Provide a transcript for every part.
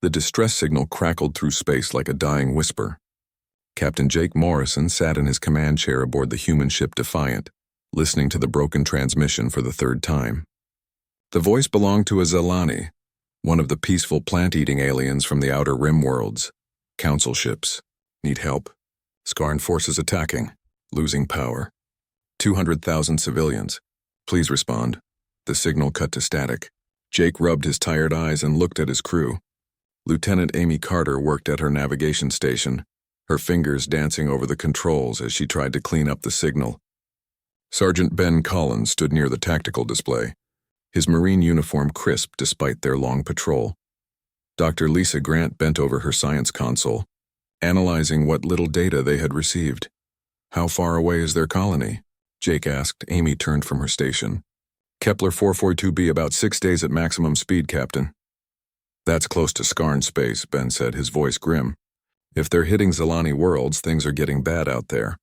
The distress signal crackled through space like a dying whisper. Captain Jake Morrison sat in his command chair aboard the human ship Defiant, listening to the broken transmission for the third time. The voice belonged to a Zalani, one of the peaceful plant-eating aliens from the Outer Rim worlds. Council ships. Need help? Skarn forces attacking. Losing power. 200,000 civilians. Please respond. The signal cut to static. Jake rubbed his tired eyes and looked at his crew. Lieutenant Amy Carter worked at her navigation station, her fingers dancing over the controls as she tried to clean up the signal. Sergeant Ben Collins stood near the tactical display, his Marine uniform crisp despite their long patrol. Dr. Lisa Grant bent over her science console, analyzing what little data they had received. How far away is their colony? Jake asked. Amy turned from her station. Kepler 442b, about 6 days at maximum speed, Captain. That's close to Skarn space, Ben said, his voice grim. If they're hitting Zalani worlds, things are getting bad out there.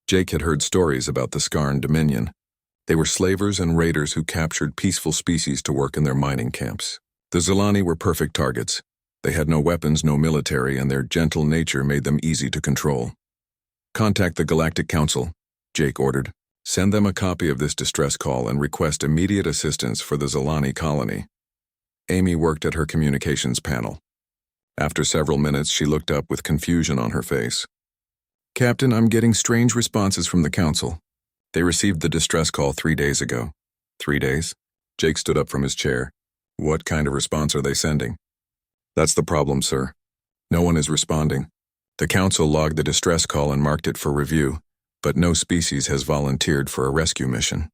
Jake had heard stories about the Skarn Dominion. They were slavers and raiders who captured peaceful species to work in their mining camps. The Zalani were perfect targets. They had no weapons, no military, and their gentle nature made them easy to control. Contact the Galactic Council, Jake ordered. Send them a copy of this distress call and request immediate assistance for the Zalani colony. Amy worked at her communications panel. After several minutes, she looked up with confusion on her face. Captain, I'm getting strange responses from the Council. They received the distress call 3 days ago. 3 days? Jake stood up from his chair. What kind of response are they sending? That's the problem, sir. No one is responding. The Council logged the distress call and marked it for review, but no species has volunteered for a rescue mission.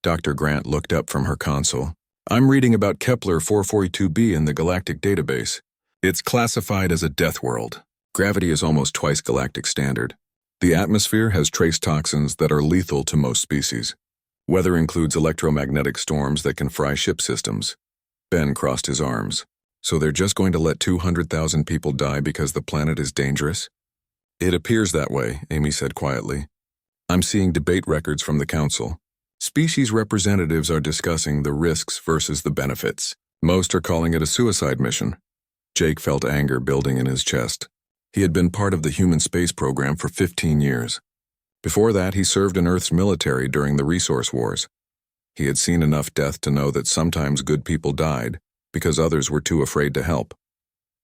Dr. Grant looked up from her console. I'm reading about Kepler 442b in the Galactic database. It's classified as a deathworld. Gravity is almost twice galactic standard. The atmosphere has trace toxins that are lethal to most species. Weather includes electromagnetic storms that can fry ship systems. Ben crossed his arms. So they're just going to let 200,000 people die because the planet is dangerous? It appears that way, Amy said quietly. I'm seeing debate records from the Council. Species representatives are discussing the risks versus the benefits. Most are calling it a suicide mission. Jake felt anger building in his chest. He had been part of the human space program for 15 years. Before that, he served in Earth's military during the resource wars. He had seen enough death to know that sometimes good people died because others were too afraid to help.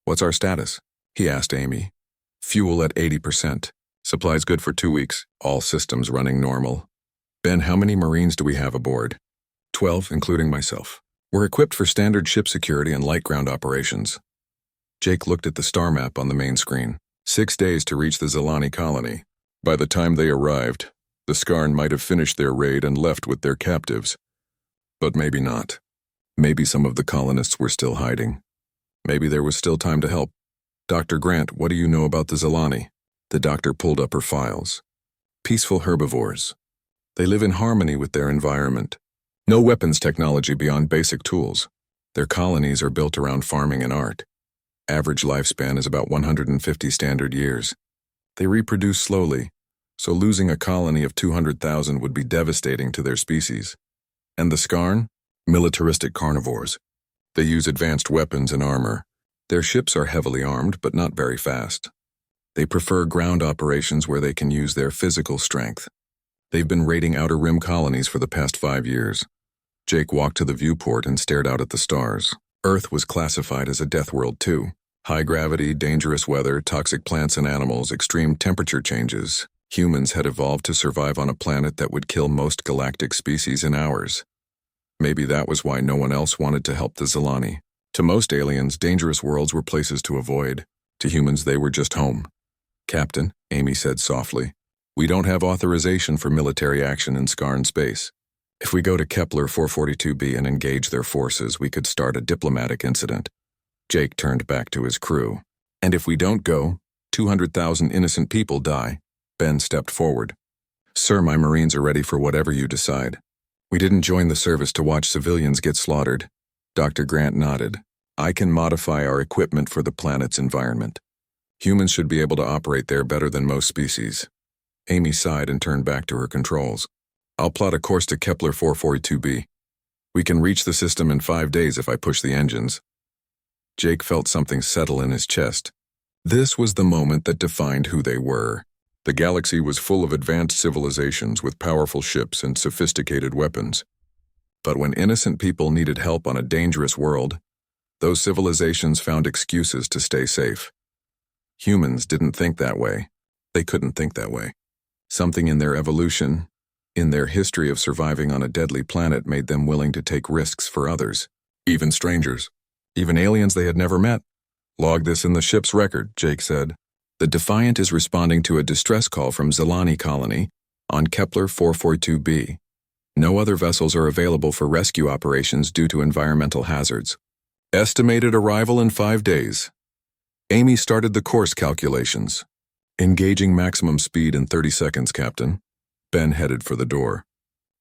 What's our status? He asked Amy. Fuel at 80%. Supplies good for 2 weeks. All systems running normal. Ben, how many Marines do we have aboard? 12, including myself. We're equipped for standard ship security and light ground operations. Jake looked at the star map on the main screen. 6 days to reach the Zalani colony. By the time they arrived, the Skarn might have finished their raid and left with their captives. But maybe not. Maybe some of the colonists were still hiding. Maybe there was still time to help. Dr. Grant, what do you know about the Zalani? The doctor pulled up her files. Peaceful herbivores. They live in harmony with their environment. No weapons technology beyond basic tools. Their colonies are built around farming and art. Average lifespan is about 150 standard years. They reproduce slowly, so losing a colony of 200,000 would be devastating to their species. And the Skarn? Militaristic carnivores. They use advanced weapons and armor. Their ships are heavily armed, but not very fast. They prefer ground operations where they can use their physical strength. They've been raiding Outer Rim colonies for the past 5 years. Jake walked to the viewport and stared out at the stars. Earth was classified as a death world too. High gravity, dangerous weather, toxic plants and animals, extreme temperature changes. Humans had evolved to survive on a planet that would kill most galactic species in hours. Maybe that was why no one else wanted to help the Zalani. To most aliens, dangerous worlds were places to avoid. To humans, they were just home. Captain, Amy said softly, we don't have authorization for military action in Skarn space. If we go to Kepler 442b and engage their forces, we could start a diplomatic incident. Jake turned back to his crew. And if we don't go, 200,000 innocent people die. Ben stepped forward. Sir, my Marines are ready for whatever you decide. We didn't join the service to watch civilians get slaughtered. Dr. Grant nodded. I can modify our equipment for the planet's environment. Humans should be able to operate there better than most species. Amy sighed and turned back to her controls. I'll plot a course to Kepler 442b. We can reach the system in 5 days if I push the engines. Jake felt something settle in his chest. This was the moment that defined who they were. The galaxy was full of advanced civilizations with powerful ships and sophisticated weapons. But when innocent people needed help on a dangerous world, those civilizations found excuses to stay safe. Humans didn't think that way. They couldn't think that way. Something in their evolution, in their history of surviving on a deadly planet, made them willing to take risks for others, even strangers, even aliens they had never met. "Log this in the ship's record," Jake said. "The Defiant is responding to a distress call from Zilani Colony on Kepler 442b. No other vessels are available for rescue operations due to environmental hazards. Estimated arrival in 5 days." Amy started the course calculations. "Engaging maximum speed in 30 seconds, Captain." Ben headed for the door.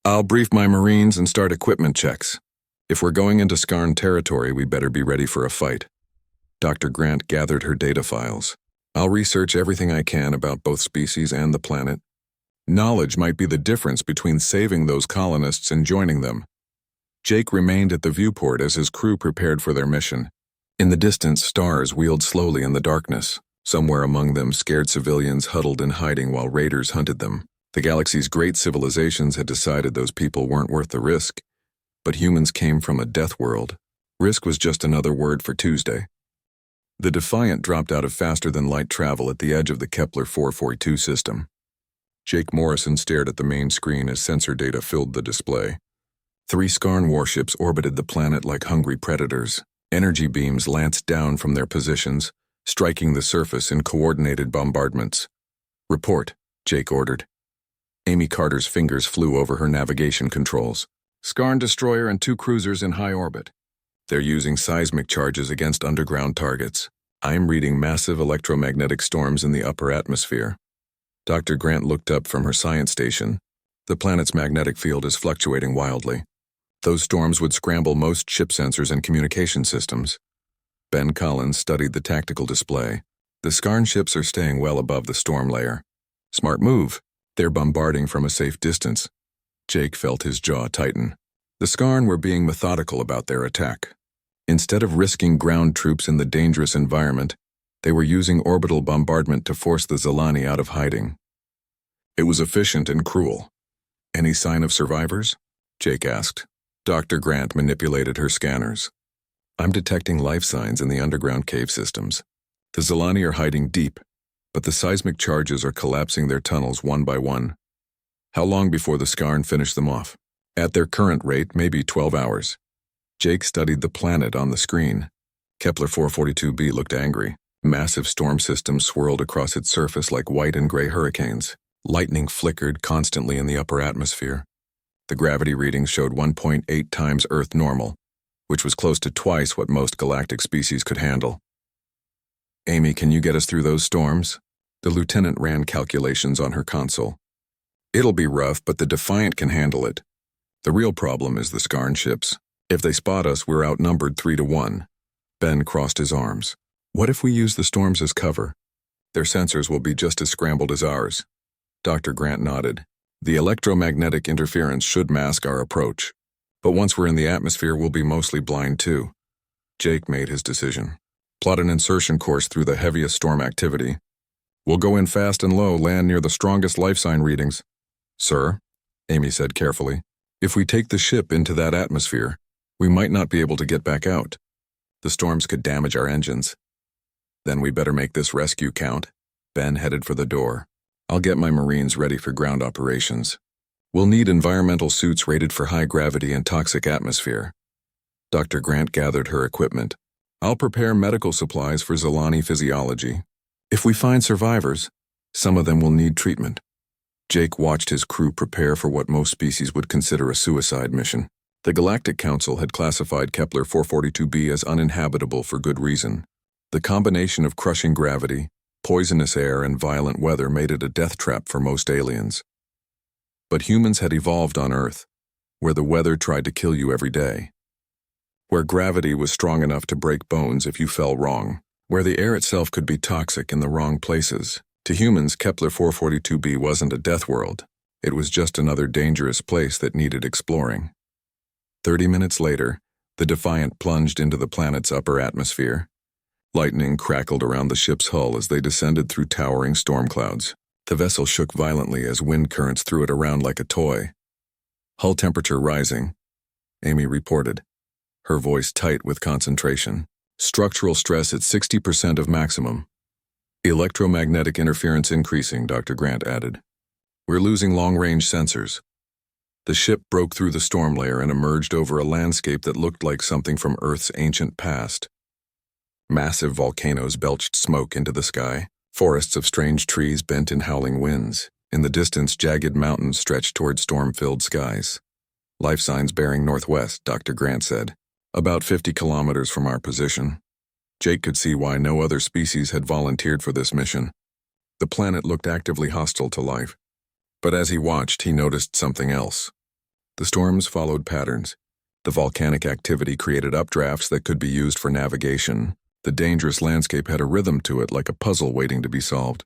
"I'll brief my Marines and start equipment checks. If we're going into Skarn territory, we better be ready for a fight." Dr. Grant gathered her data files. "I'll research everything I can about both species and the planet. Knowledge might be the difference between saving those colonists and joining them." Jake remained at the viewport as his crew prepared for their mission. In the distance, stars wheeled slowly in the darkness. Somewhere among them, scared civilians huddled in hiding while raiders hunted them. The galaxy's great civilizations had decided those people weren't worth the risk. But humans came from a death world. Risk was just another word for Tuesday. The Defiant dropped out of faster-than-light travel at the edge of the Kepler 442 system. Jake Morrison stared at the main screen as sensor data filled the display. 3 Skarn warships orbited the planet like hungry predators. Energy beams lanced down from their positions, striking the surface in coordinated bombardments. "Report," Jake ordered. Amy Carter's fingers flew over her navigation controls. "Skarn destroyer and 2 cruisers in high orbit. They're using seismic charges against underground targets. I'm reading massive electromagnetic storms in the upper atmosphere." Dr. Grant looked up from her science station. "The planet's magnetic field is fluctuating wildly. Those storms would scramble most ship sensors and communication systems." Ben Collins studied the tactical display. "The Skarn ships are staying well above the storm layer. Smart move. They're bombarding from a safe distance." Jake felt his jaw tighten. The Skarn were being methodical about their attack. Instead of risking ground troops in the dangerous environment, they were using orbital bombardment to force the Zilani out of hiding. It was efficient and cruel. "Any sign of survivors?" Jake asked. Dr. Grant manipulated her scanners. "I'm detecting life signs in the underground cave systems. The Zilani are hiding deep, but the seismic charges are collapsing their tunnels one by one. How long before the Skarn finish them off?" "At their current rate, maybe 12 hours. Jake studied the planet on the screen. Kepler 442b looked angry. Massive storm systems swirled across its surface like white and gray hurricanes. Lightning flickered constantly in the upper atmosphere. The gravity readings showed 1.8 times Earth normal, which was close to twice what most galactic species could handle. "Amy, can you get us through those storms?" The lieutenant ran calculations on her console. "It'll be rough, but the Defiant can handle it. The real problem is the Skarn ships. If they spot us, we're outnumbered 3-1. Ben crossed his arms. "What if we use the storms as cover? Their sensors will be just as scrambled as ours." Dr. Grant nodded. "The electromagnetic interference should mask our approach. But once we're in the atmosphere, we'll be mostly blind too." Jake made his decision. "Plot an insertion course through the heaviest storm activity. We'll go in fast and low, land near the strongest life sign readings." "Sir," Amy said carefully, "if we take the ship into that atmosphere, we might not be able to get back out. The storms could damage our engines." "Then we better make this rescue count." Ben headed for the door. "I'll get my Marines ready for ground operations. We'll need environmental suits rated for high gravity and toxic atmosphere." Dr. Grant gathered her equipment. "I'll prepare medical supplies for Zilani physiology. If we find survivors, some of them will need treatment." Jake watched his crew prepare for what most species would consider a suicide mission. The Galactic Council had classified Kepler 442b as uninhabitable for good reason. The combination of crushing gravity, poisonous air, and violent weather made it a death trap for most aliens. But humans had evolved on Earth, where the weather tried to kill you every day. Where gravity was strong enough to break bones if you fell wrong. Where the air itself could be toxic in the wrong places. To humans, Kepler 442b wasn't a death world. It was just another dangerous place that needed exploring. 30 minutes later, The Defiant plunged into the planet's upper atmosphere. Lightning crackled around the ship's hull as they descended through towering storm clouds. The vessel shook violently as wind currents threw it around like a toy. Hull temperature rising, Amy reported, her voice tight with concentration. Structural stress at 60% of maximum. Electromagnetic interference increasing, Dr. Grant added. We're losing long-range sensors. The ship broke through the storm layer and emerged over a landscape that looked like something from Earth's ancient past. Massive volcanoes belched smoke into the sky. Forests of strange trees bent in howling winds. In the distance, jagged mountains stretched toward storm-filled skies. Life signs bearing northwest, Dr. Grant said. About 50 kilometers from our position. Jake could see why no other species had volunteered for this mission. The planet looked actively hostile to life. But as he watched, he noticed something else. The storms followed patterns. The volcanic activity created updrafts that could be used for navigation. The dangerous landscape had a rhythm to it, like a puzzle waiting to be solved.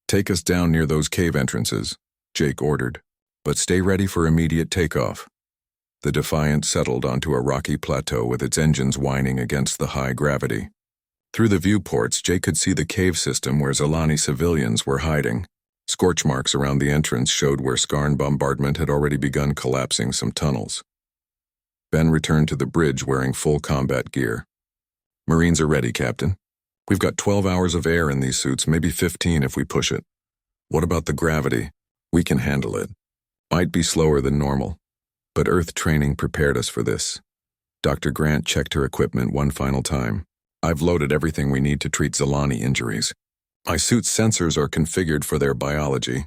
Take us down near those cave entrances, Jake ordered. But stay ready for immediate takeoff. The Defiant settled onto a rocky plateau with its engines whining against the high gravity. Through the viewports, Jake could see the cave system where Zilani civilians were hiding. Scorch marks around the entrance showed where Skarn bombardment had already begun collapsing some tunnels. Ben returned to the bridge wearing full combat gear. Marines are ready, Captain. We've got 12 hours of air in these suits, maybe 15 if we push it. What about the gravity? We can handle it. Might be slower than normal, but Earth training prepared us for this. Dr. Grant checked her equipment one final time. I've loaded everything we need to treat Zilani injuries. My suit's sensors are configured for their biology.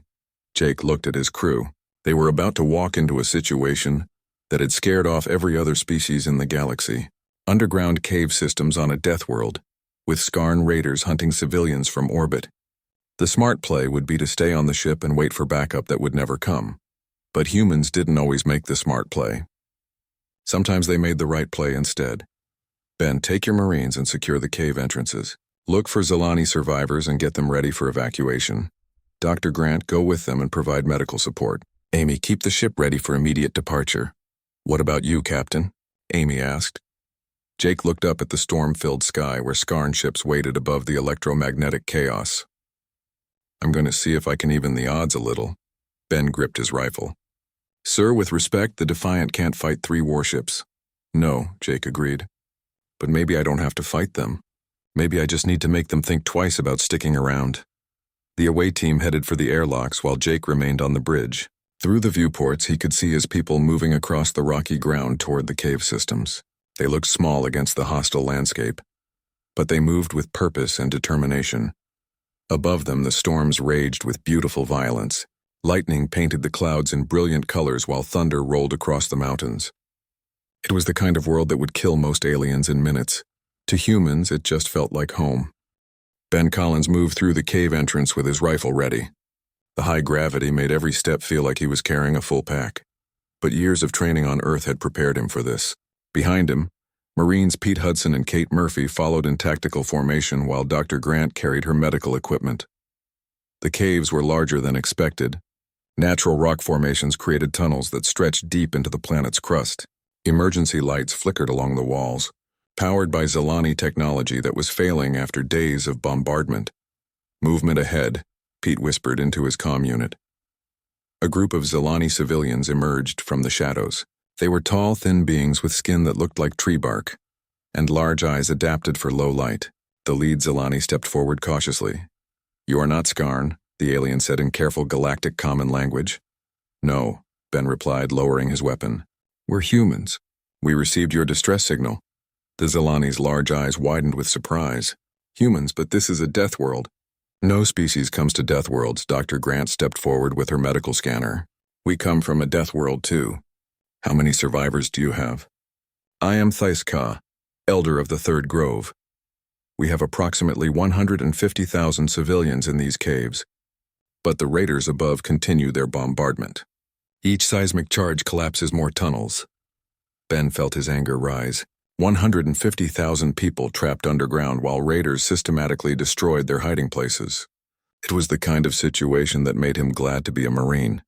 Jake looked at his crew. They were about to walk into a situation that had scared off every other species in the galaxy. Underground cave systems on a deathworld, with Skarn raiders hunting civilians from orbit. The smart play would be to stay on the ship and wait for backup that would never come. But humans didn't always make the smart play. Sometimes they made the right play instead. Ben, take your Marines and secure the cave entrances. Look for Zilani survivors and get them ready for evacuation. Dr. Grant, go with them and provide medical support. Amy, keep the ship ready for immediate departure. What about you, Captain? Amy asked. Jake looked up at the storm-filled sky where Skarn ships waited above the electromagnetic chaos. I'm going to see if I can even the odds a little. Ben gripped his rifle. Sir, with respect, the Defiant can't fight 3 warships. No, Jake agreed. But maybe I don't have to fight them. Maybe I just need to make them think twice about sticking around. The away team headed for the airlocks while Jake remained on the bridge. Through the viewports, he could see his people moving across the rocky ground toward the cave systems. They looked small against the hostile landscape, but they moved with purpose and determination. Above them, the storms raged with beautiful violence. Lightning painted the clouds in brilliant colors while thunder rolled across the mountains. It was the kind of world that would kill most aliens in minutes. To humans, it just felt like home. Ben Collins moved through the cave entrance with his rifle ready. The high gravity made every step feel like he was carrying a full pack. But years of training on Earth had prepared him for this. Behind him, Marines Pete Hudson and Kate Murphy followed in tactical formation while Dr. Grant carried her medical equipment. The caves were larger than expected. Natural rock formations created tunnels that stretched deep into the planet's crust. Emergency lights flickered along the walls, powered by Zilani technology that was failing after days of bombardment. Movement ahead, Pete whispered into his comm unit. A group of Zilani civilians emerged from the shadows. They were tall, thin beings with skin that looked like tree bark, and large eyes adapted for low light. The lead Zilani stepped forward cautiously. You are not Skarn, the alien said in careful galactic common language. No, Ben replied, lowering his weapon. We're humans. We received your distress signal. The Zilani's large eyes widened with surprise. Humans, but this is a death world. No species comes to death worlds. Dr. Grant stepped forward with her medical scanner. We come from a death world too. How many survivors do you have? I am Thaiska, elder of the Third Grove. We have approximately 150,000 civilians in these caves. But the raiders above continue their bombardment. Each seismic charge collapses more tunnels. Ben felt his anger rise. 150,000 people trapped underground while raiders systematically destroyed their hiding places. It was the kind of situation that made him glad to be a Marine.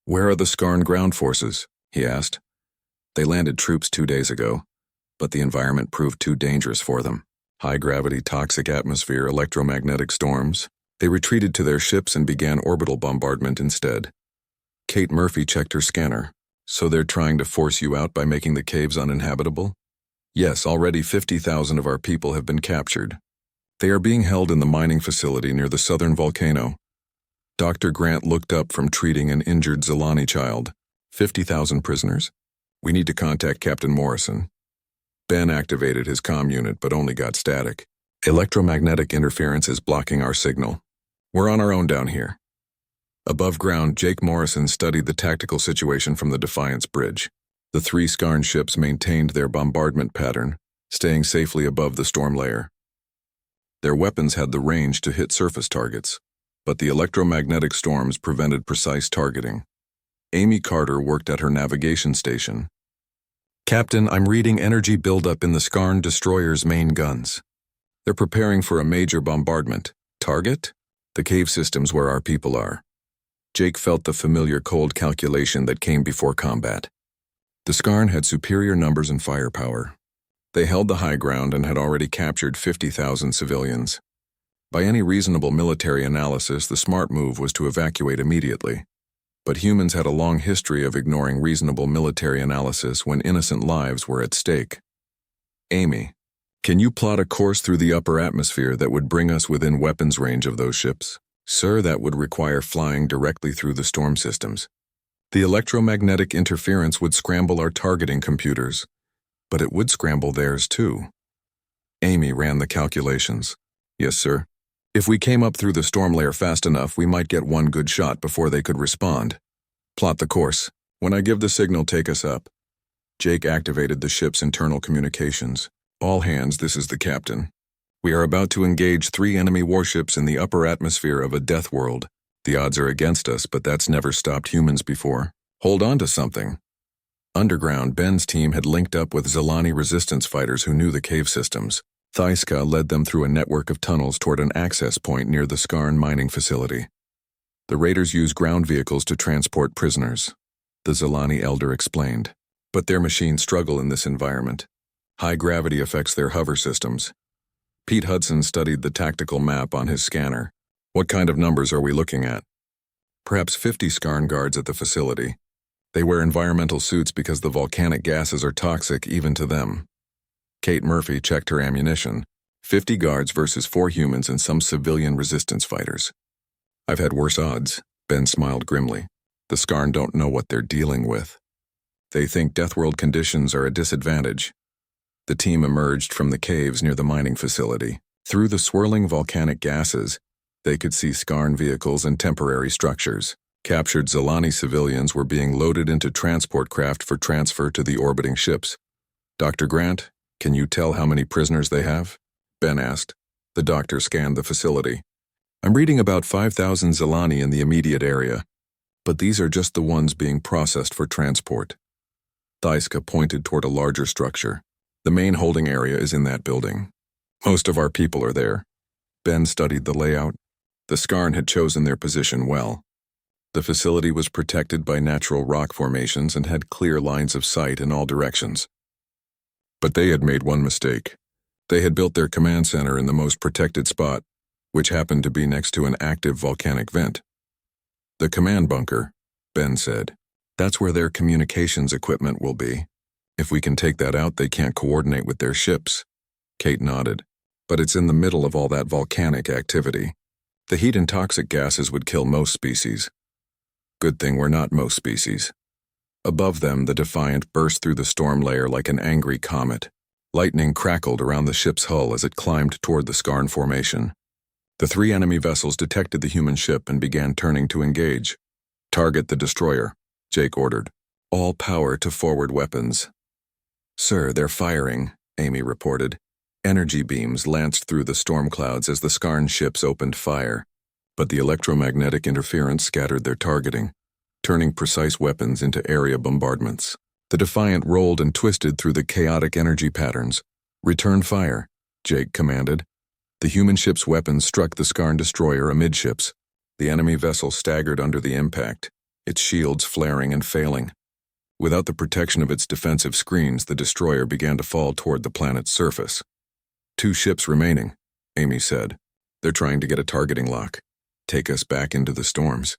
Where are the Skarn ground forces? He asked. They landed troops 2 days ago. but the environment proved too dangerous for them. High-gravity toxic atmosphere, electromagnetic storms. They retreated to their ships and began orbital bombardment instead. Kate Murphy checked her scanner. So they're trying to force you out by making the caves uninhabitable? Yes, already 50,000 of our people have been captured. They are being held in the mining facility near the southern volcano. Dr. Grant looked up from treating an injured Zilani child. 50,000 prisoners? We need to contact Captain Morrison. Ben activated his comm unit but only got static. Electromagnetic interference is blocking our signal. We're on our own down here. Above ground, Jake Morrison studied the tactical situation from the Defiance bridge. The 3 Skarn ships maintained their bombardment pattern, staying safely above the storm layer. Their weapons had the range to hit surface targets, but the electromagnetic storms prevented precise targeting. Amy Carter worked at her navigation station. Captain, I'm reading energy buildup in the Skarn destroyer's main guns. They're preparing for a major bombardment. Target? The cave systems where our people are. Jake felt the familiar cold calculation that came before combat. The Skarn had superior numbers and firepower. They held the high ground and had already captured 50,000 civilians. By any reasonable military analysis, the smart move was to evacuate immediately. But humans had a long history of ignoring reasonable military analysis when innocent lives were at stake. Amy, can you plot a course through the upper atmosphere that would bring us within weapons range of those ships? Sir, that would require flying directly through the storm systems. The electromagnetic interference would scramble our targeting computers, but it would scramble theirs too. Amy ran the calculations. Yes, sir. If we came up through the storm layer fast enough, we might get one good shot before they could respond. Plot the course. When I give the signal, take us up. Jake activated the ship's internal communications. All hands, this is the captain. We are about to engage 3 enemy warships in the upper atmosphere of a deathworld. The odds are against us, but that's never stopped humans before. Hold on to something. Underground, Ben's team had linked up with Zilani resistance fighters who knew the cave systems. Thaiska led them through a network of tunnels toward an access point near the Skarn mining facility. The raiders use ground vehicles to transport prisoners, the Zilani elder explained. But their machines struggle in this environment. High gravity affects their hover systems. Pete Hudson studied the tactical map on his scanner. What kind of numbers are we looking at? Perhaps 50 Skarn guards at the facility. They wear environmental suits because the volcanic gases are toxic even to them. Kate Murphy checked her ammunition. 50 guards versus 4 humans and some civilian resistance fighters. I've had worse odds, Ben smiled grimly. The Skarn don't know what they're dealing with. They think Deathworld conditions are a disadvantage. The team emerged from the caves near the mining facility. Through the swirling volcanic gases, they could see Skarn vehicles and temporary structures. Captured Zilani civilians were being loaded into transport craft for transfer to the orbiting ships. Dr. Grant, can you tell how many prisoners they have? Ben asked. The doctor scanned the facility. I'm reading about 5,000 Zilani in the immediate area, but these are just the ones being processed for transport. Thaiska pointed toward a larger structure. The main holding area is in that building. Most of our people are there. Ben studied the layout. The Skarn had chosen their position well. The facility was protected by natural rock formations and had clear lines of sight in all directions. But they had made one mistake. They had built their command center in the most protected spot, which happened to be next to an active volcanic vent. The command bunker, Ben said. That's where their communications equipment will be. If we can take that out, they can't coordinate with their ships. Kate nodded. But it's in the middle of all that volcanic activity. The heat and toxic gases would kill most species. Good thing we're not most species. Above them, the Defiant burst through the storm layer like an angry comet. Lightning crackled around the ship's hull as it climbed toward the Skarn formation. The 3 enemy vessels detected the human ship and began turning to engage. Target the destroyer, Jake ordered. All power to forward weapons. Sir, they're firing, Amy reported. Energy beams lanced through the storm clouds as the Skarn ships opened fire, but the electromagnetic interference scattered their targeting, turning precise weapons into area bombardments. The Defiant rolled and twisted through the chaotic energy patterns. Return fire, Jake commanded. The human ship's weapons struck the Skarn destroyer amidships. The enemy vessel staggered under the impact, its shields flaring and failing. Without the protection of its defensive screens, the destroyer began to fall toward the planet's surface. 2 ships remaining, Amy said. They're trying to get a targeting lock. Take us back into the storms.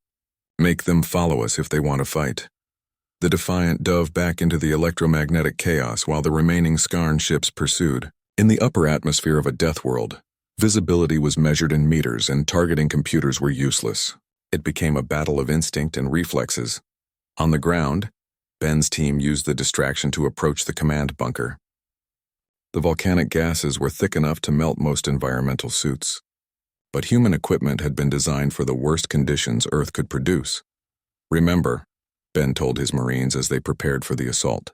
Make them follow us if they want to fight. The Defiant dove back into the electromagnetic chaos while the remaining Skarn ships pursued. In the upper atmosphere of a deathworld, visibility was measured in meters and targeting computers were useless. It became a battle of instinct and reflexes. On the ground, Ben's team used the distraction to approach the command bunker. The volcanic gases were thick enough to melt most environmental suits. But human equipment had been designed for the worst conditions Earth could produce. Remember, Ben told his Marines as they prepared for the assault.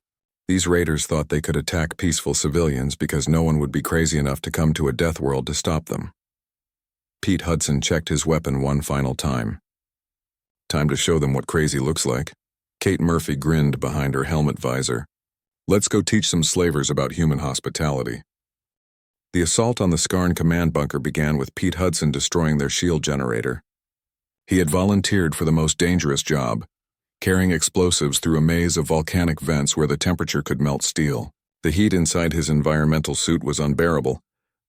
These raiders thought they could attack peaceful civilians because no one would be crazy enough to come to a death world to stop them. Pete Hudson checked his weapon one final time. Time to show them what crazy looks like. Kate Murphy grinned behind her helmet visor. Let's go teach some slavers about human hospitality. The assault on the Skarn command bunker began with Pete Hudson destroying their shield generator. He had volunteered for the most dangerous job, carrying explosives through a maze of volcanic vents where the temperature could melt steel. The heat inside his environmental suit was unbearable,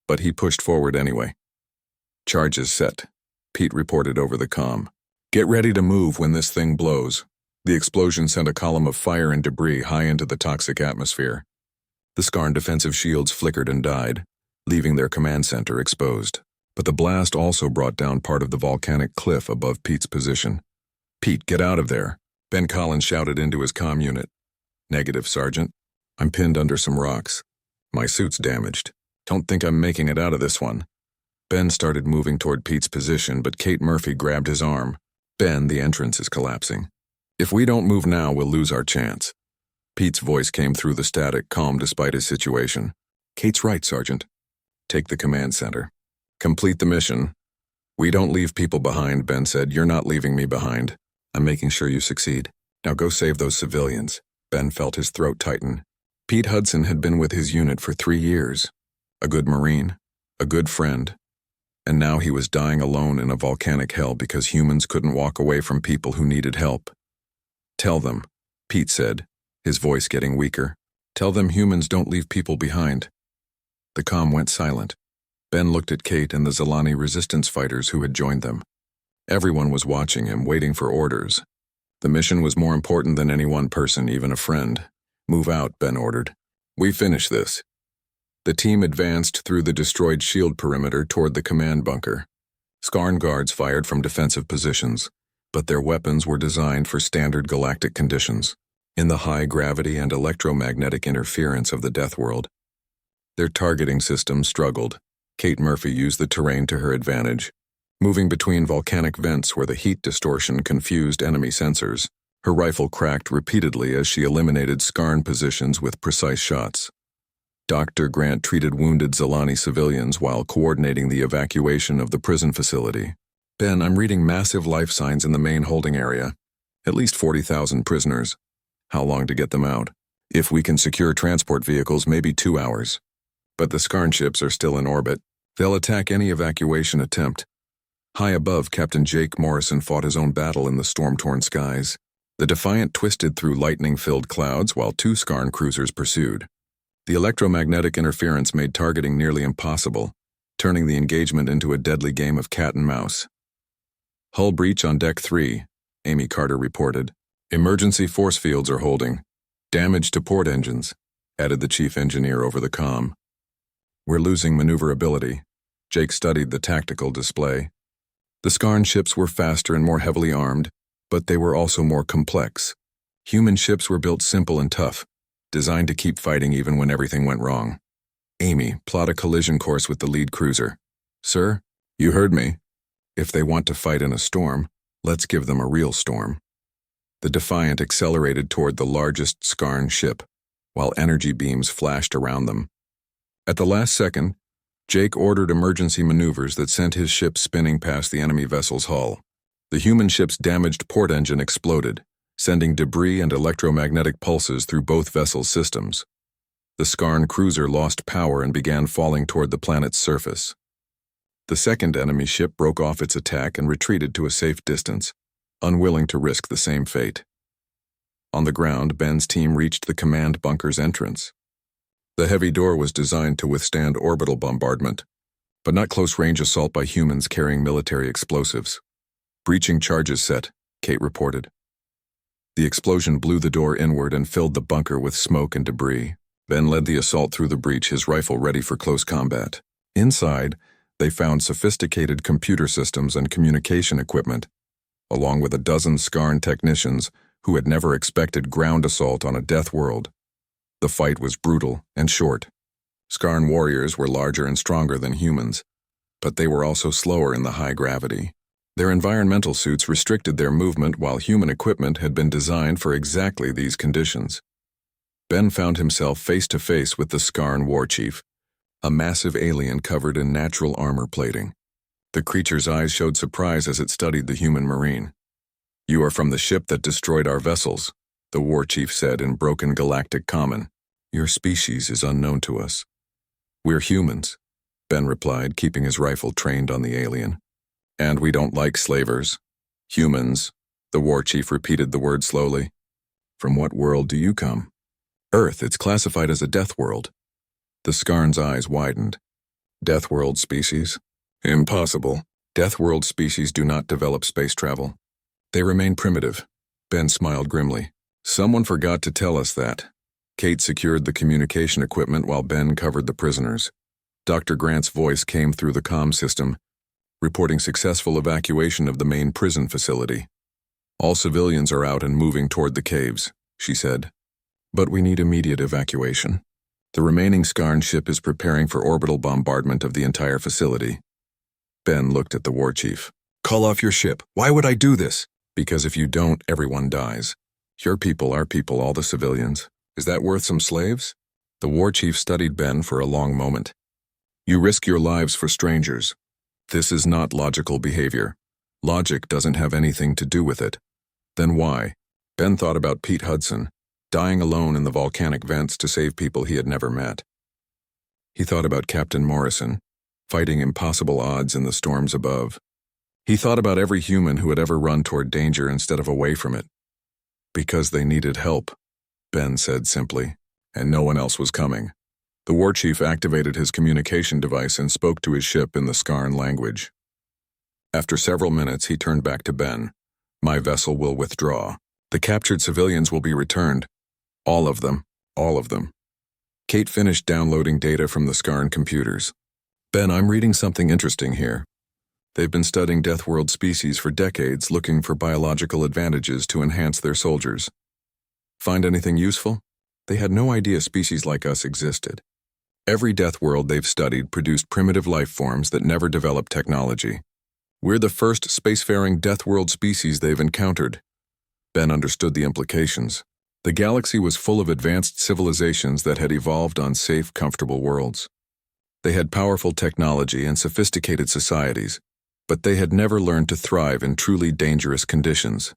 but he pushed forward anyway. Charges set, Pete reported over the comm. Get ready to move when this thing blows. The explosion sent a column of fire and debris high into the toxic atmosphere. The Skarn defensive shields flickered and died, leaving their command center exposed. But the blast also brought down part of the volcanic cliff above Pete's position. Pete, get out of there, Ben Collins shouted into his comm unit. Negative, Sergeant. I'm pinned under some rocks. My suit's damaged. Don't think I'm making it out of this one. Ben started moving toward Pete's position, but Kate Murphy grabbed his arm. Ben, the entrance is collapsing. If we don't move now, we'll lose our chance. Pete's voice came through the static, calm despite his situation. Kate's right, Sergeant. Take the command center. Complete the mission. We don't leave people behind, Ben said. You're not leaving me behind. I'm making sure you succeed. Now go save those civilians. Ben felt his throat tighten. Pete Hudson had been with his unit for 3 years. A good Marine, a good friend. And now he was dying alone in a volcanic hell because humans couldn't walk away from people who needed help. Tell them, Pete said, his voice getting weaker. Tell them humans don't leave people behind. The comm went silent. Ben looked at Kate and the Zalani resistance fighters who had joined them. Everyone was watching him, waiting for orders. The mission was more important than any one person, even a friend. Move out, Ben ordered. We finish this. The team advanced through the destroyed shield perimeter toward the command bunker. Skarn guards fired from defensive positions, but their weapons were designed for standard galactic conditions. In the high gravity and electromagnetic interference of the Deathworld, their targeting system struggled. Kate Murphy used the terrain to her advantage, moving between volcanic vents where the heat distortion confused enemy sensors. Her rifle cracked repeatedly as she eliminated Skarn positions with precise shots. Dr. Grant treated wounded Zalani civilians while coordinating the evacuation of the prison facility. Ben, I'm reading massive life signs in the main holding area. At least 40,000 prisoners. How long to get them out? If we can secure transport vehicles, maybe 2 hours. But the Skarn ships are still in orbit. They'll attack any evacuation attempt. High above, Captain Jake Morrison fought his own battle in the storm-torn skies. The Defiant twisted through lightning-filled clouds while 2 Skarn cruisers pursued. The electromagnetic interference made targeting nearly impossible, turning the engagement into a deadly game of cat and mouse. Hull breach on Deck 3, Amy Carter reported. Emergency force fields are holding. Damage to port engines, added the chief engineer over the comm. We're losing maneuverability. Jake studied the tactical display. The Skarn ships were faster and more heavily armed, but they were also more complex. Human ships were built simple and tough, designed to keep fighting even when everything went wrong. Amy, plot a collision course with the lead cruiser. Sir, you heard me. If they want to fight in a storm, let's give them a real storm. The Defiant accelerated toward the largest Skarn ship, while energy beams flashed around them. At the last second, Jake ordered emergency maneuvers that sent his ship spinning past the enemy vessel's hull. The human ship's damaged port engine exploded, sending debris and electromagnetic pulses through both vessels' systems. The Skarn cruiser lost power and began falling toward the planet's surface. The second enemy ship broke off its attack and retreated to a safe distance, unwilling to risk the same fate. On the ground, Ben's team reached the command bunker's entrance. The heavy door was designed to withstand orbital bombardment, but not close-range assault by humans carrying military explosives. Breaching charges set, Kate reported. The explosion blew the door inward and filled the bunker with smoke and debris. Ben led the assault through the breach, his rifle ready for close combat. Inside, they found sophisticated computer systems and communication equipment, along with a dozen Skarn technicians who had never expected ground assault on a death world. The fight was brutal and short. Skarn warriors were larger and stronger than humans, but they were also slower in the high gravity. Their environmental suits restricted their movement, while human equipment had been designed for exactly these conditions. Ben found himself face to face with the Skarn war chief, a massive alien covered in natural armor plating. The creature's eyes showed surprise as it studied the human marine. "You are from the ship that destroyed our vessels," the war chief said in broken galactic common. "Your species is unknown to us." "We're humans," Ben replied, keeping his rifle trained on the alien. "And we don't like slavers." "Humans," the war chief repeated the word slowly. "From what world do you come?" "Earth. It's classified as a death world." The Skarn's eyes widened. "Deathworld species? Impossible. Deathworld species do not develop space travel. They remain primitive." Ben smiled grimly. "Someone forgot to tell us that." Kate secured the communication equipment while Ben covered the prisoners. Dr. Grant's voice came through the comm system, reporting successful evacuation of the main prison facility. "All civilians are out and moving toward the caves," she said. "But we need immediate evacuation. The remaining Skarn ship is preparing for orbital bombardment of the entire facility." Ben looked at the war chief. "Call off your ship. Why would I do this?" "Because if you don't, everyone dies. Your people, our people, all the civilians. Is that worth some slaves?" The war chief studied Ben for a long moment. "You risk your lives for strangers. This is not logical behavior. Logic doesn't have anything to do with it." "Then why?" Ben thought about Pete Hudson, dying alone in the volcanic vents to save people he had never met. He thought about Captain Morrison, fighting impossible odds in the storms above. He thought about every human who had ever run toward danger instead of away from it. "Because they needed help," Ben said simply, "and no one else was coming." The war chief activated his communication device and spoke to his ship in the Skarn language. After several minutes, he turned back to Ben. "My vessel will withdraw. The captured civilians will be returned. All of them. All of them." Kate finished downloading data from the Skarn computers. "Ben, I'm reading something interesting here. They've been studying Deathworld species for decades, looking for biological advantages to enhance their soldiers. Find anything useful? They had no idea species like us existed. Every Deathworld they've studied produced primitive life forms that never developed technology. We're the first spacefaring Deathworld species they've encountered." Ben understood the implications. The galaxy was full of advanced civilizations that had evolved on safe, comfortable worlds. They had powerful technology and sophisticated societies, but they had never learned to thrive in truly dangerous conditions.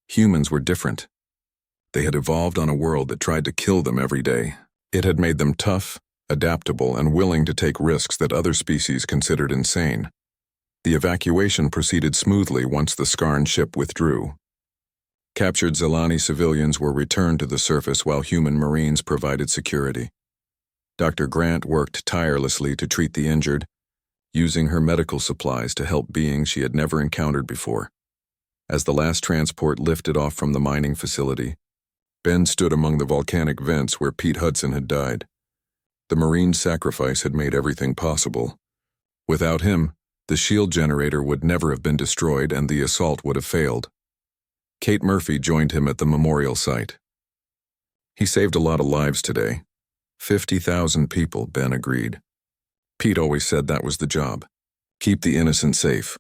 Humans were different. They had evolved on a world that tried to kill them every day. It had made them tough, adaptable, and willing to take risks that other species considered insane. The evacuation proceeded smoothly once the Skarn ship withdrew. Captured Zelani civilians were returned to the surface while human marines provided security. Dr. Grant worked tirelessly to treat the injured, using her medical supplies to help beings she had never encountered before. As the last transport lifted off from the mining facility, Ben stood among the volcanic vents where Pete Hudson had died. The Marine sacrifice had made everything possible. Without him, the shield generator would never have been destroyed and the assault would have failed. Kate Murphy joined him at the memorial site. "He saved a lot of lives today. 50,000 people," Ben agreed. Pete always said that was the job. Keep the innocent safe.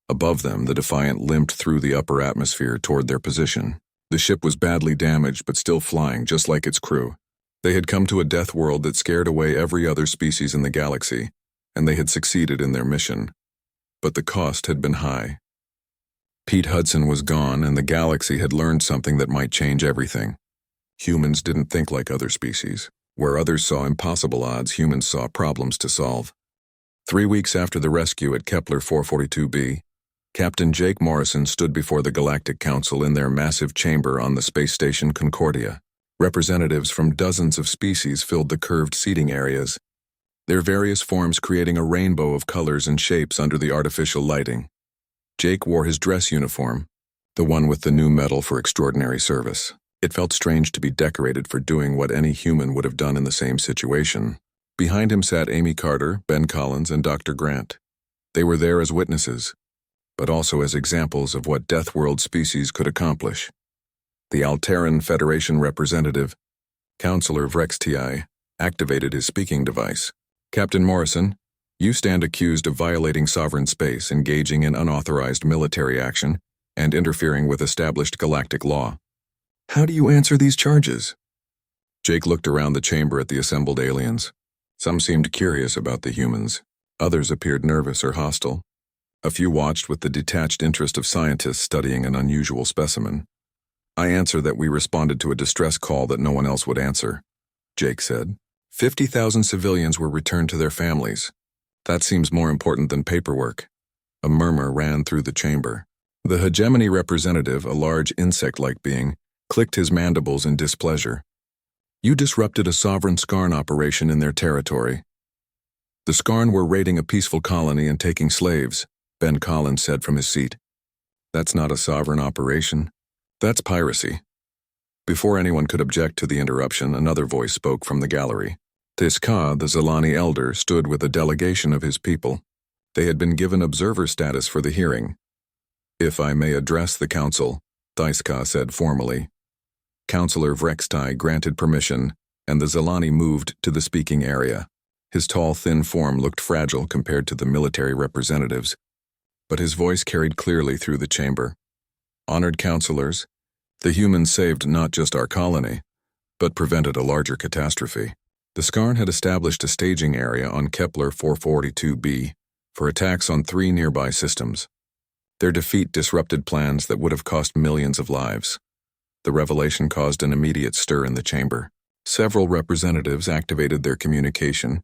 Above them, the Defiant limped through the upper atmosphere toward their position. The ship was badly damaged but still flying, just like its crew. They had come to a death world that scared away every other species in the galaxy, and they had succeeded in their mission. But the cost had been high. Pete Hudson was gone, and the galaxy had learned something that might change everything. Humans didn't think like other species. Where others saw impossible odds, humans saw problems to solve. 3 weeks after the rescue at Kepler 442b, Captain Jake Morrison stood before the Galactic Council in their massive chamber on the space station Concordia. Representatives from dozens of species filled the curved seating areas, their various forms creating a rainbow of colors and shapes under the artificial lighting. Jake wore his dress uniform, the one with the new medal for extraordinary service. It felt strange to be decorated for doing what any human would have done in the same situation. Behind him sat Amy Carter, Ben Collins, and Dr. Grant. They were there as witnesses, but also as examples of what Deathworld species could accomplish. The Alteran Federation representative, Counselor Vrexti, activated his speaking device. Captain Morrison, you stand accused of violating sovereign space, engaging in unauthorized military action, and interfering with established galactic law. How do you answer these charges? Jake looked around the chamber at the assembled aliens. Some seemed curious about the humans. Others appeared nervous or hostile. A few watched with the detached interest of scientists studying an unusual specimen. I answer that we responded to a distress call that no one else would answer, Jake said. 50,000 civilians were returned to their families. That seems more important than paperwork. A murmur ran through the chamber. The hegemony representative, a large insect-like being, clicked his mandibles in displeasure. You disrupted a sovereign Skarn operation in their territory. The Skarn were raiding a peaceful colony and taking slaves, Ben Collins said from his seat. That's not a sovereign operation. That's piracy. Before anyone could object to the interruption, another voice spoke from the gallery. Tiska, the Zalani elder, stood with a delegation of his people. They had been given observer status for the hearing. If I may address the council, Tiska said formally. Counselor Vrexti granted permission, and the Zalani moved to the speaking area. His tall, thin form looked fragile compared to the military representatives, but his voice carried clearly through the chamber. Honored counselors, the humans saved not just our colony, but prevented a larger catastrophe. The Skarn had established a staging area on Kepler 442b for attacks on 3 nearby systems. Their defeat disrupted plans that would have cost millions of lives. The revelation caused an immediate stir in the chamber. Several representatives activated their communication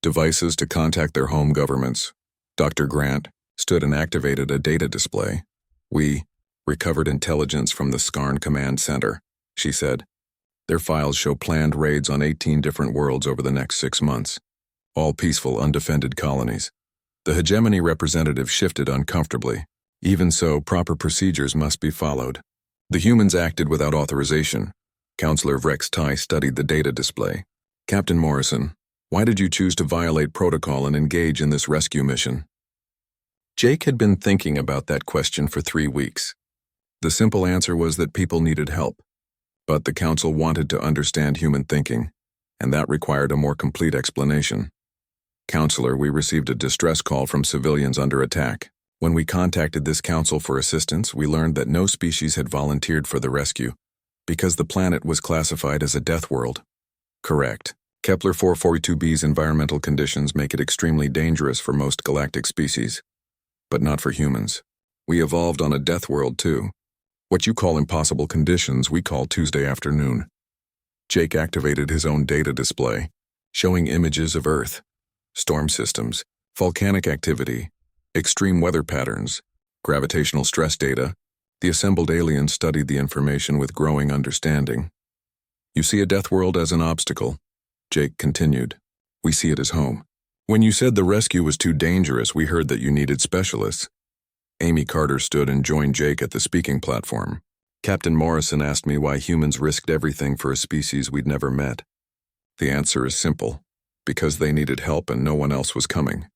devices to contact their home governments. Dr. Grant stood and activated a data display. We recovered intelligence from the Skarn Command Center, she said. Their files show planned raids on 18 different worlds over the next 6 months, all peaceful, undefended colonies. The hegemony representative shifted uncomfortably. Even so, proper procedures must be followed. The humans acted without authorization. Counselor Vrexti studied the data display. Captain Morrison, why did you choose to violate protocol and engage in this rescue mission? Jake had been thinking about that question for 3 weeks. The simple answer was that people needed help. But the council wanted to understand human thinking, and that required a more complete explanation. Counselor, we received a distress call from civilians under attack. When we contacted this council for assistance, we learned that no species had volunteered for the rescue, because the planet was classified as a death world. Correct. Kepler 442b's environmental conditions make it extremely dangerous for most galactic species, but not for humans. We evolved on a death world too. What you call impossible conditions, we call Tuesday afternoon. Jake activated his own data display, showing images of Earth, storm systems, volcanic activity, extreme weather patterns, gravitational stress data. The assembled aliens studied the information with growing understanding. You see a death world as an obstacle, Jake continued. We see it as home. When you said the rescue was too dangerous, we heard that you needed specialists. Amy Carter stood and joined Jake at the speaking platform. Captain Morrison asked me why humans risked everything for a species we'd never met. The answer is simple. Because they needed help and no one else was coming.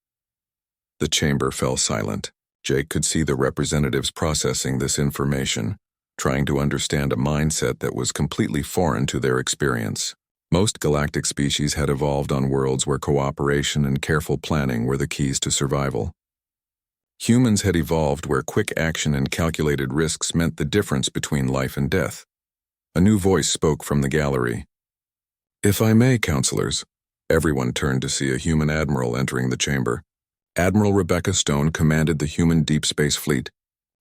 The chamber fell silent. Jake could see the representatives processing this information, trying to understand a mindset that was completely foreign to their experience. Most galactic species had evolved on worlds where cooperation and careful planning were the keys to survival. Humans had evolved where quick action and calculated risks meant the difference between life and death. A new voice spoke from the gallery. If I may, counselors. Everyone turned to see a human admiral entering the chamber. Admiral Rebecca Stone commanded the human deep space fleet,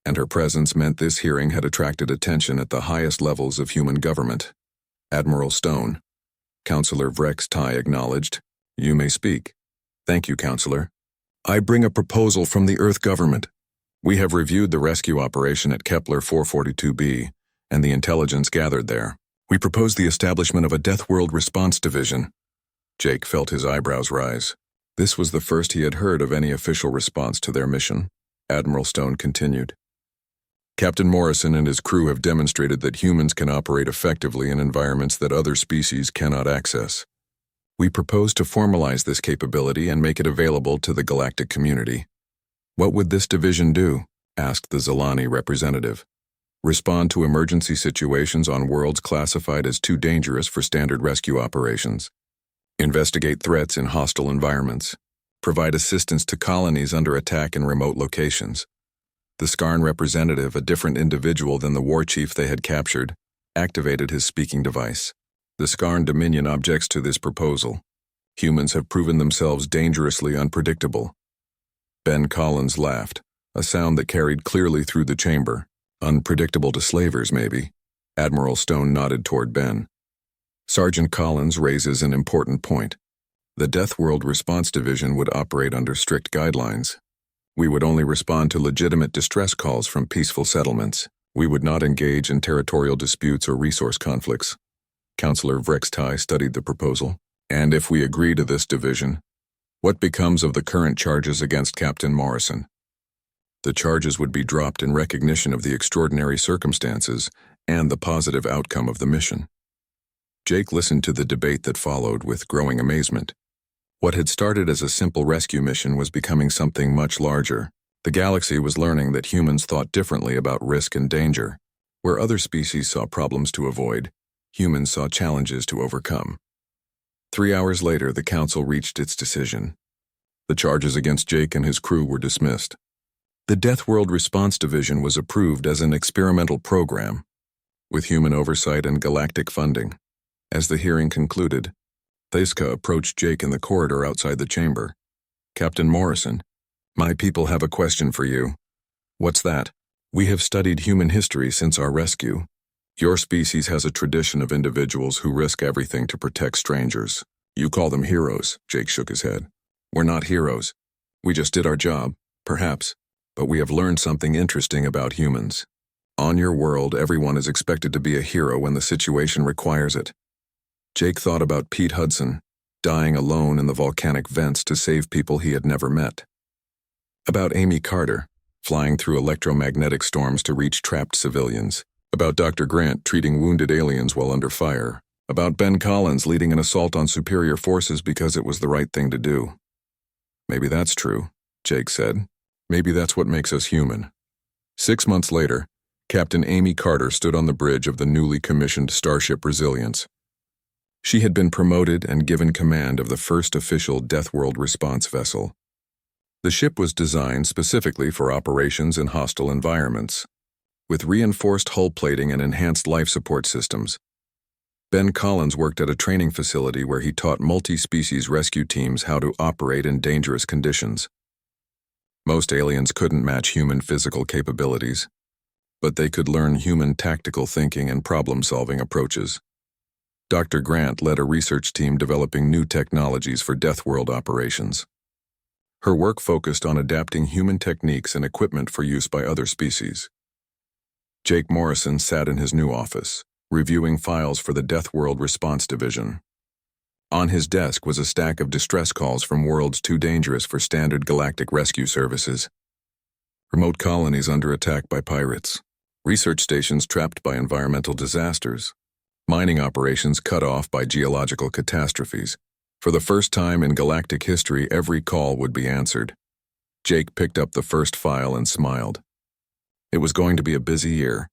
and her presence meant this hearing had attracted attention at the highest levels of human government. Admiral Stone. Counselor Vrexti acknowledged. You may speak. Thank you, Counselor. I bring a proposal from the Earth government. We have reviewed the rescue operation at Kepler 442b and the intelligence gathered there. We propose the establishment of a Deathworld response division. Jake felt his eyebrows rise. This was the first he had heard of any official response to their mission. Admiral Stone continued. Captain Morrison and his crew have demonstrated that humans can operate effectively in environments that other species cannot access. We propose to formalize this capability and make it available to the galactic community. What would this division do? Asked the Zilani representative. Respond to emergency situations on worlds classified as too dangerous for standard rescue operations. Investigate threats in hostile environments. Provide assistance to colonies under attack in remote locations. The Skarn representative, a different individual than the war chief they had captured, activated his speaking device. The Skarn Dominion objects to this proposal. Humans have proven themselves dangerously unpredictable. Ben Collins laughed, a sound that carried clearly through the chamber. Unpredictable to slavers, maybe. Admiral Stone nodded toward Ben. Sergeant Collins raises an important point. The Deathworld Response Division would operate under strict guidelines. We would only respond to legitimate distress calls from peaceful settlements. We would not engage in territorial disputes or resource conflicts. Counselor Vrextai studied the proposal. And if we agree to this division, what becomes of the current charges against Captain Morrison? The charges would be dropped in recognition of the extraordinary circumstances and the positive outcome of the mission. Jake listened to the debate that followed with growing amazement. What had started as a simple rescue mission was becoming something much larger. The galaxy was learning that humans thought differently about risk and danger. Where other species saw problems to avoid, humans saw challenges to overcome. 3 hours later, the council reached its decision. The charges against Jake and his crew were dismissed. The Deathworld Response Division was approved as an experimental program, with human oversight and galactic funding. As the hearing concluded, Theska approached Jake in the corridor outside the chamber. Captain Morrison, my people have a question for you. What's that? We have studied human history since our rescue. Your species has a tradition of individuals who risk everything to protect strangers. You call them heroes, Jake shook his head. We're not heroes. We just did our job, perhaps. But we have learned something interesting about humans. On your world, everyone is expected to be a hero when the situation requires it. Jake thought about Pete Hudson, dying alone in the volcanic vents to save people he had never met. About Amy Carter, flying through electromagnetic storms to reach trapped civilians. About Dr. Grant treating wounded aliens while under fire. About Ben Collins leading an assault on superior forces because it was the right thing to do. Maybe that's true, Jake said. Maybe that's what makes us human. 6 months later, Captain Amy Carter stood on the bridge of the newly commissioned Starship Resilience. She had been promoted and given command of the first official Deathworld response vessel. The ship was designed specifically for operations in hostile environments, with reinforced hull plating and enhanced life support systems. Ben Collins worked at a training facility where he taught multi-species rescue teams how to operate in dangerous conditions. Most aliens couldn't match human physical capabilities, but they could learn human tactical thinking and problem-solving approaches. Dr. Grant led a research team developing new technologies for Deathworld operations. Her work focused on adapting human techniques and equipment for use by other species. Jake Morrison sat in his new office, reviewing files for the Deathworld Response Division. On his desk was a stack of distress calls from worlds too dangerous for standard galactic rescue services. Remote colonies under attack by pirates. Research stations trapped by environmental disasters. Mining operations cut off by geological catastrophes. For the first time in galactic history, every call would be answered. Jake picked up the first file and smiled. It was going to be a busy year,